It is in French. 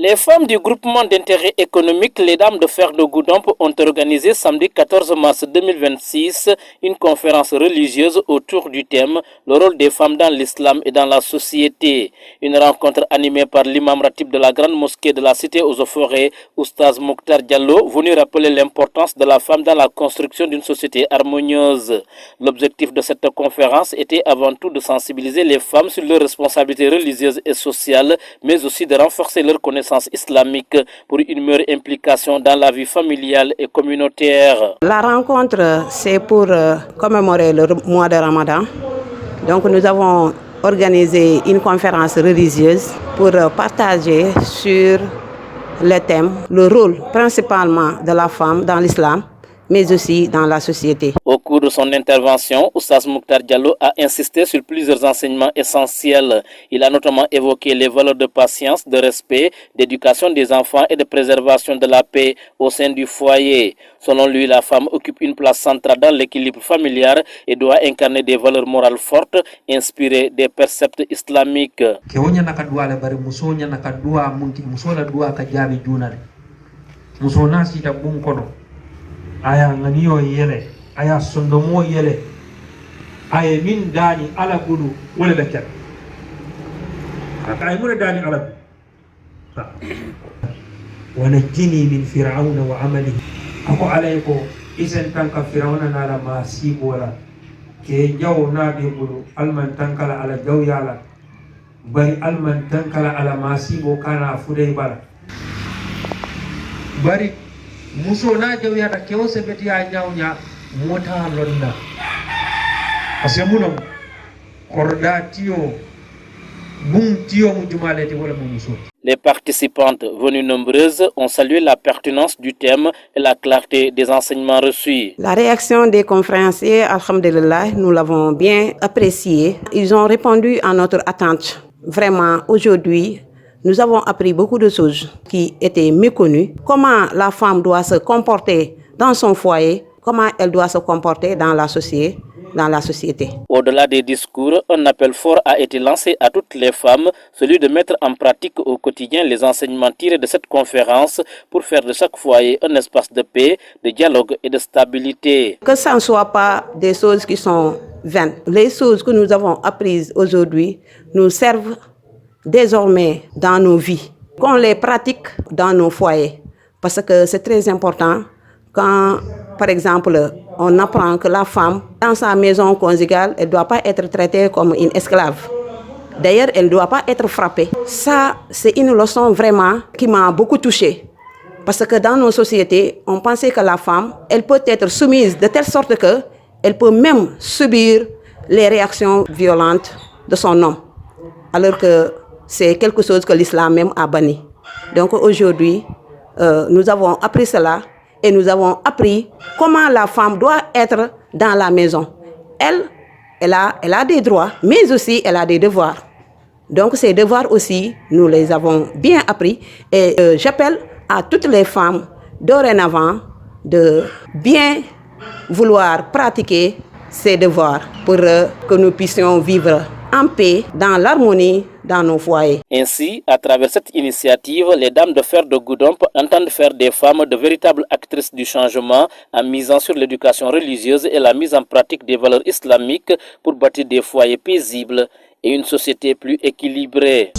Les femmes du groupement d'intérêt économique Les Dames de Fer de Goudomp ont organisé samedi 14 mars 2026 une conférence religieuse autour du thème « Le rôle des femmes dans l'islam et dans la société ». Une rencontre animée par l'imam ratib de la grande mosquée de la cité aux Eaux-Forêts, Oustaz Mokhtar Diallo, venu rappeler l'importance de la femme dans la construction d'une société harmonieuse. L'objectif de cette conférence était avant tout de sensibiliser les femmes sur leurs responsabilités religieuses et sociales, mais aussi de renforcer leur connaissance islamique pour une meilleure implication dans la vie familiale et communautaire. La rencontre, c'est pour commémorer le mois de Ramadan. Donc nous avons organisé une conférence religieuse pour partager sur le thème, le rôle principalement de la femme dans l'islam, mais aussi dans la société. Au cours de son intervention, Oustaz Mokhtar Diallo a insisté sur plusieurs enseignements essentiels. Il a notamment évoqué les valeurs de patience, de respect, d'éducation des enfants et de préservation de la paix au sein du foyer. Selon lui, la femme occupe une place centrale dans l'équilibre familial et doit incarner des valeurs morales fortes inspirées des préceptes islamiques. Aya ganiyo yele aya sondomo yele aya min dani ala bulu wala bekat ay mun dani ala wana jini min fir'auna wa amalihi ako alayko isen tanka fir'auna nala masibo wala ke jaw na de bulu alman tankala ala jaw yala bari alman tankala ala masibo kana fudai bala bari muso na jaw yata kewo sebeti ya nyawnya mota lonna asemuno kordatio bumtio mujumaleti wala muso. Les participantes venues nombreuses ont salué la pertinence du thème et la clarté des enseignements reçus. La réaction des conférenciers, alhamdulillah, nous l'avons bien appréciée. Ils ont répondu à notre attente. Vraiment, aujourd'hui, nous avons appris beaucoup de choses qui étaient méconnues. Comment la femme doit se comporter dans son foyer, comment elle doit se comporter dans la société. Au-delà des discours, un appel fort a été lancé à toutes les femmes, celui de mettre en pratique au quotidien les enseignements tirés de cette conférence pour faire de chaque foyer un espace de paix, de dialogue et de stabilité. Que ça ne soit pas des choses qui sont vaines. Les choses que nous avons apprises aujourd'hui nous servent désormais dans nos vies, qu'on les pratique dans nos foyers. Parce que c'est très important quand, par exemple, on apprend que la femme, dans sa maison conjugale, elle ne doit pas être traitée comme une esclave. D'ailleurs, elle ne doit pas être frappée. Ça, c'est une leçon vraiment qui m'a beaucoup touchée. Parce que dans nos sociétés, on pensait que la femme, elle peut être soumise de telle sorte qu'elle peut même subir les réactions violentes de son homme. Alors que c'est quelque chose que l'islam même a banni. Donc aujourd'hui, nous avons appris cela et nous avons appris comment la femme doit être dans la maison. Elle a des droits, mais aussi elle a des devoirs. Donc ces devoirs aussi, nous les avons bien appris. Et j'appelle à toutes les femmes dorénavant de bien vouloir pratiquer ces devoirs pour que nous puissions vivre en paix, dans l'harmonie, dans nos foyers. Ainsi, à travers cette initiative, les Dames de Fer de Goudomp entendent faire des femmes de véritables actrices du changement en misant sur l'éducation religieuse et la mise en pratique des valeurs islamiques pour bâtir des foyers paisibles et une société plus équilibrée.